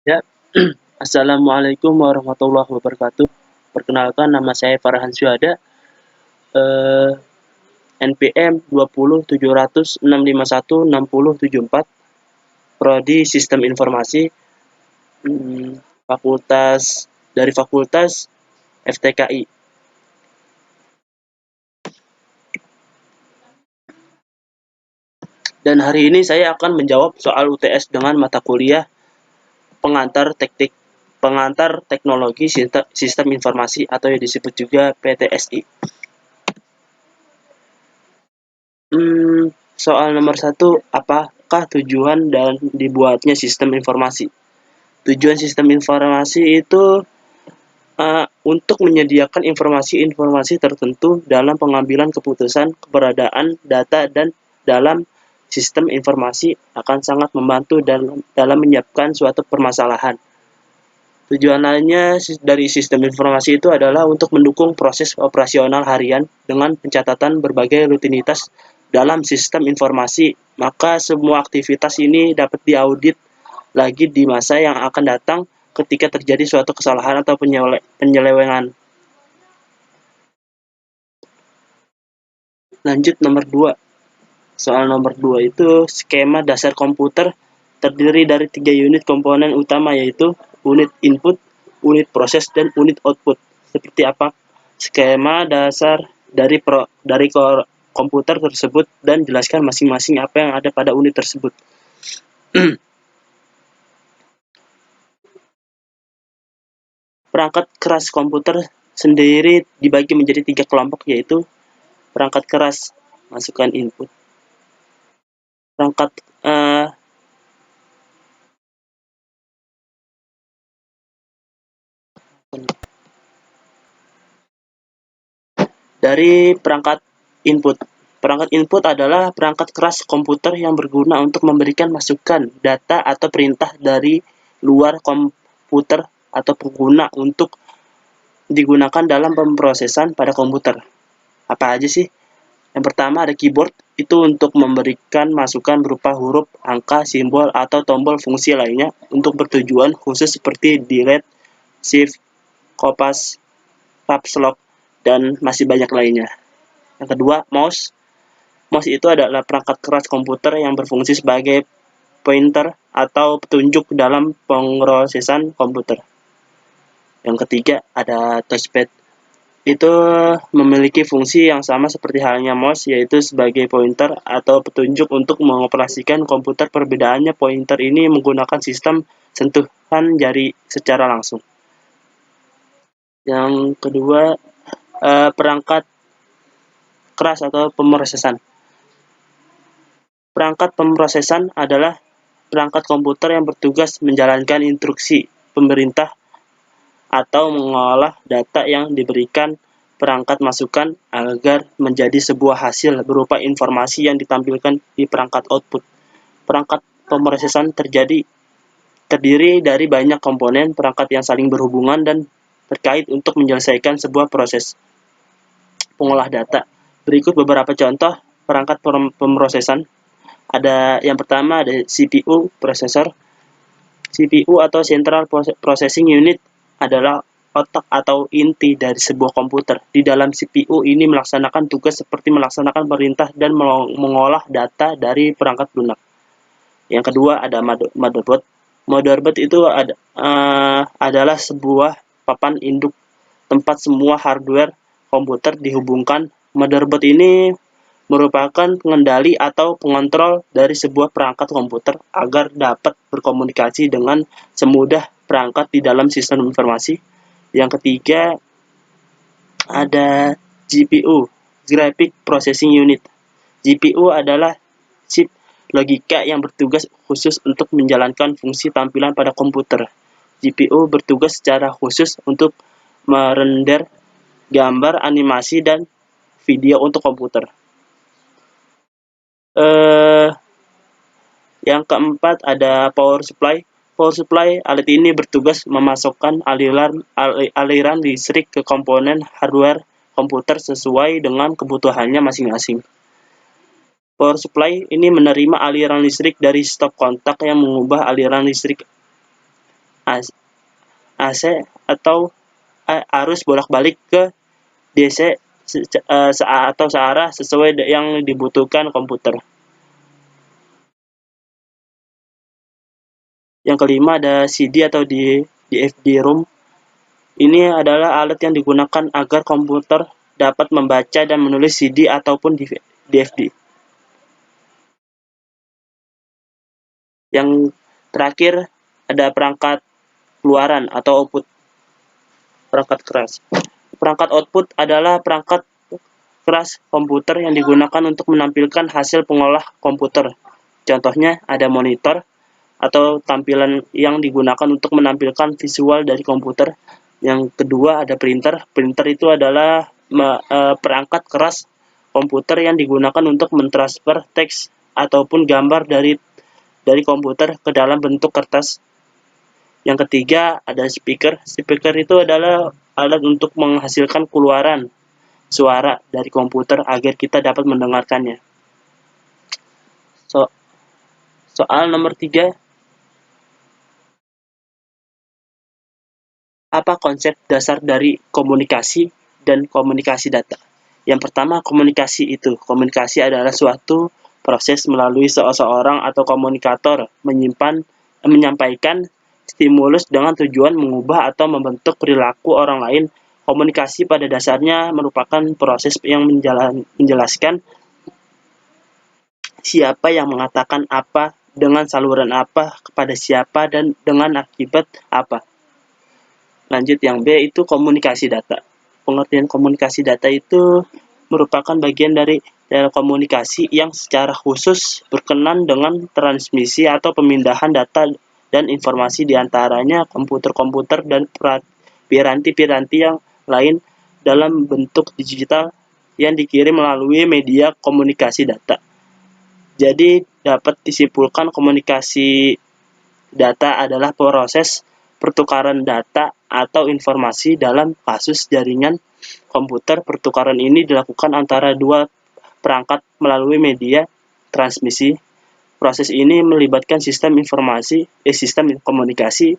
Ya, Assalamualaikum warahmatullahi wabarakatuh. Perkenalkan, nama saya Farhan Syuhada, eh, NPM 207070616074, Prodi Sistem Informasi, Fakultas dari Fakultas FTKI. Dan hari ini saya akan menjawab soal UTS dengan mata kuliah pengantar teknologi sistem informasi atau yang disebut juga PTSI. Soal nomor satu, apakah tujuan dan dibuatnya sistem informasi? Tujuan sistem informasi itu untuk menyediakan informasi-informasi tertentu dalam pengambilan keputusan, keberadaan data, dan dalam sistem informasi akan sangat membantu dalam menyiapkan suatu permasalahan. Tujuan lainnya dari sistem informasi itu adalah untuk mendukung proses operasional harian dengan pencatatan berbagai rutinitas dalam sistem informasi. Maka semua aktivitas ini dapat diaudit lagi di masa yang akan datang ketika terjadi suatu kesalahan atau penyelewengan. Lanjut nomor 2. Soal nomor 2 itu skema dasar komputer terdiri dari 3 unit komponen utama, yaitu unit input, unit proses, dan unit output. Seperti apa skema dasar dari komputer tersebut dan jelaskan masing-masing apa yang ada pada unit tersebut. Perangkat keras komputer sendiri dibagi menjadi 3 kelompok, yaitu perangkat keras masukkan input, perangkat dari perangkat input. Perangkat input adalah perangkat keras komputer yang berguna untuk memberikan masukan, data, atau perintah dari luar komputer atau pengguna untuk digunakan dalam pemrosesan pada komputer. Apa aja sih? Yang pertama ada keyboard, itu untuk memberikan masukan berupa huruf, angka, simbol, atau tombol fungsi lainnya untuk bertujuan khusus seperti delete, shift, copy, caps lock, dan masih banyak lainnya. Yang kedua, mouse. Mouse itu adalah perangkat keras komputer yang berfungsi sebagai pointer atau petunjuk dalam pemrosesan komputer. Yang ketiga, ada touchpad. Itu memiliki fungsi yang sama seperti halnya mouse, yaitu sebagai pointer atau petunjuk untuk mengoperasikan komputer. Perbedaannya, pointer ini menggunakan sistem sentuhan jari secara langsung. Yang kedua, perangkat keras atau pemrosesan. Perangkat pemrosesan adalah perangkat komputer yang bertugas menjalankan instruksi pemerintah atau mengolah data yang diberikan perangkat masukan agar menjadi sebuah hasil berupa informasi yang ditampilkan di perangkat output. Perangkat pemrosesan terdiri dari banyak komponen perangkat yang saling berhubungan dan terkait untuk menyelesaikan sebuah proses pengolah data. Berikut beberapa contoh perangkat pemrosesan. Yang pertama ada CPU, prosesor. CPU atau Central Processing Unit adalah otak atau inti dari sebuah komputer. Di dalam CPU ini melaksanakan tugas seperti melaksanakan perintah dan mengolah data dari perangkat lunak. Yang kedua ada motherboard. Motherboard itu adalah sebuah papan induk tempat semua hardware komputer dihubungkan. Motherboard ini merupakan pengendali atau pengontrol dari sebuah perangkat komputer agar dapat berkomunikasi dengan semudah perangkat di dalam sistem informasi. Yang ketiga ada GPU, Graphic Processing Unit. GPU adalah chip logika yang bertugas khusus untuk menjalankan fungsi tampilan pada komputer. GPU bertugas secara khusus untuk merender gambar, animasi, dan video untuk komputer. Yang keempat ada power supply. Power supply, alat ini bertugas memasukkan aliran listrik ke komponen hardware komputer sesuai dengan kebutuhannya masing-masing. Power supply ini menerima aliran listrik dari stop kontak yang mengubah aliran listrik AC atau arus bolak-balik ke DC atau searah sesuai yang dibutuhkan komputer. Yang kelima ada CD atau DFD-ROM. Ini adalah alat yang digunakan agar komputer dapat membaca dan menulis CD ataupun DFD. Yang terakhir ada perangkat keluaran atau output, perangkat keras. Perangkat output adalah perangkat keras komputer yang digunakan untuk menampilkan hasil pengolah komputer. Contohnya ada monitor atau tampilan yang digunakan untuk menampilkan visual dari komputer. Yang kedua ada printer. Printer itu adalah perangkat keras komputer yang digunakan untuk mentransfer teks ataupun gambar dari komputer ke dalam bentuk kertas. Yang ketiga ada speaker. Speaker itu adalah alat untuk menghasilkan keluaran suara dari komputer agar kita dapat mendengarkannya. Soal nomor 3. Apa konsep dasar dari komunikasi dan komunikasi data? Yang pertama, komunikasi itu. Komunikasi adalah suatu proses melalui seseorang atau komunikator menyampaikan stimulus dengan tujuan mengubah atau membentuk perilaku orang lain. Komunikasi pada dasarnya merupakan proses yang menjelaskan siapa yang mengatakan apa, dengan saluran apa, kepada siapa, dan dengan akibat apa. Lanjut yang B itu komunikasi data. Pengertian komunikasi data itu merupakan bagian dari komunikasi yang secara khusus berkenan dengan transmisi atau pemindahan data dan informasi di antaranya komputer-komputer dan piranti-piranti yang lain dalam bentuk digital yang dikirim melalui media komunikasi data. Jadi dapat disimpulkan komunikasi data adalah proses pertukaran data atau informasi dalam kasus jaringan komputer. Pertukaran ini dilakukan antara dua perangkat melalui media transmisi. Proses ini melibatkan sistem komunikasi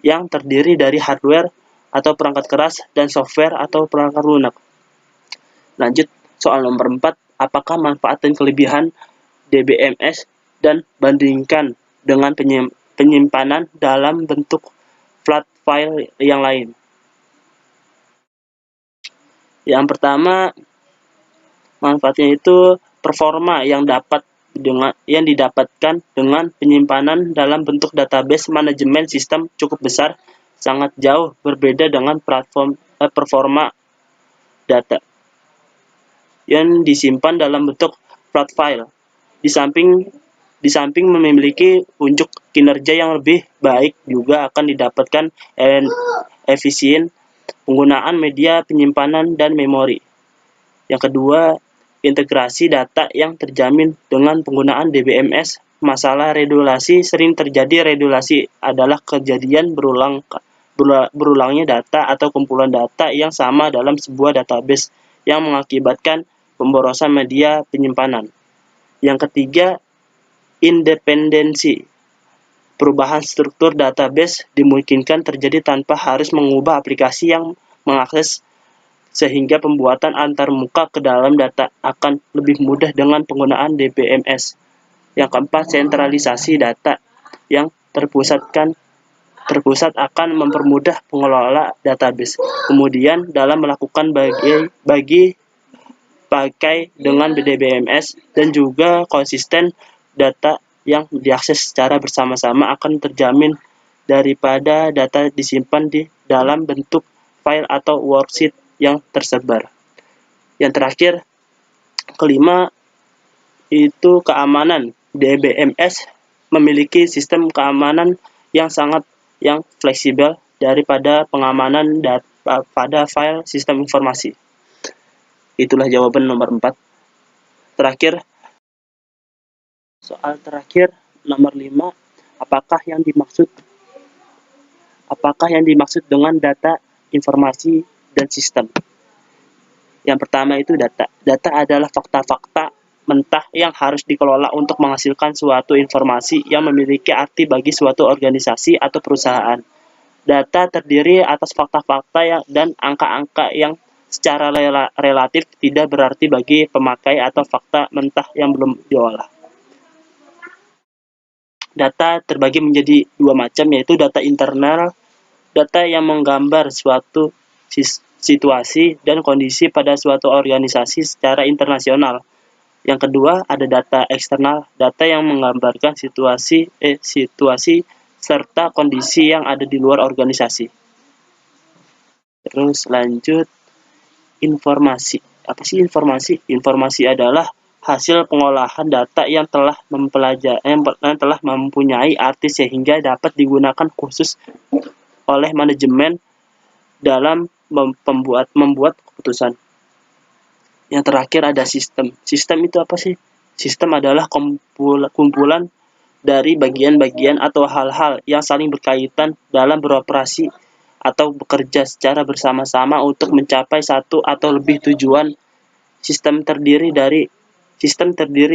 yang terdiri dari hardware atau perangkat keras dan software atau perangkat lunak. Lanjut soal nomor 4, apakah manfaat dan kelebihan DBMS dan bandingkan dengan penyimpanan dalam bentuk flat file yang lain. Yang pertama, manfaatnya itu performa yang didapatkan dengan penyimpanan dalam bentuk database manajemen sistem cukup besar, sangat jauh berbeda dengan performa data yang disimpan dalam bentuk flat file. Di samping memiliki unjuk kinerja yang lebih baik, juga akan didapatkan efisien penggunaan media penyimpanan dan memori. Yang kedua, integrasi data yang terjamin dengan penggunaan DBMS. Masalah redundasi sering terjadi. Redundasi adalah kejadian berulangnya data atau kumpulan data yang sama dalam sebuah database yang mengakibatkan pemborosan media penyimpanan. Yang ketiga, independensi. Perubahan struktur database dimungkinkan terjadi tanpa harus mengubah aplikasi yang mengakses, sehingga pembuatan antarmuka ke dalam data akan lebih mudah dengan penggunaan DBMS. Yang keempat, sentralisasi data yang terpusat akan mempermudah pengelola database. Kemudian dalam melakukan pakai dengan DBMS dan juga konsisten data yang diakses secara bersama-sama akan terjamin daripada data disimpan di dalam bentuk file atau worksheet yang tersebar. Yang terakhir, kelima, itu keamanan. DBMS memiliki sistem keamanan yang fleksibel daripada pengamanan pada file sistem informasi. Itulah jawaban nomor 4. Terakhir, soal terakhir nomor 5, apakah yang dimaksud dengan data, informasi, dan sistem? Yang pertama itu data. Data adalah fakta-fakta mentah yang harus dikelola untuk menghasilkan suatu informasi yang memiliki arti bagi suatu organisasi atau perusahaan. Data terdiri atas fakta-fakta dan angka-angka yang secara relatif tidak berarti bagi pemakai atau fakta mentah yang belum diolah. Data terbagi menjadi dua macam, yaitu data internal, data yang menggambar suatu situasi dan kondisi pada suatu organisasi secara internasional. Yang kedua, ada data eksternal, data yang menggambarkan situasi serta kondisi yang ada di luar organisasi. Terus lanjut, informasi. Apa sih informasi? Informasi adalah hasil pengolahan data yang telah mempunyai arti sehingga dapat digunakan khusus oleh manajemen dalam membuat keputusan. Yang terakhir ada sistem. Sistem itu apa sih? Sistem adalah kumpulan dari bagian-bagian atau hal-hal yang saling berkaitan dalam beroperasi atau bekerja secara bersama-sama untuk mencapai satu atau lebih tujuan. Sistem terdiri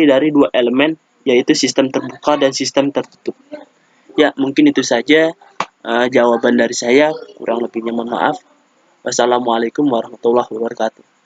dari dua elemen, yaitu sistem terbuka dan sistem tertutup. Ya, mungkin itu saja jawaban dari saya. Kurang lebihnya mohon maaf. Wassalamualaikum warahmatullahi wabarakatuh.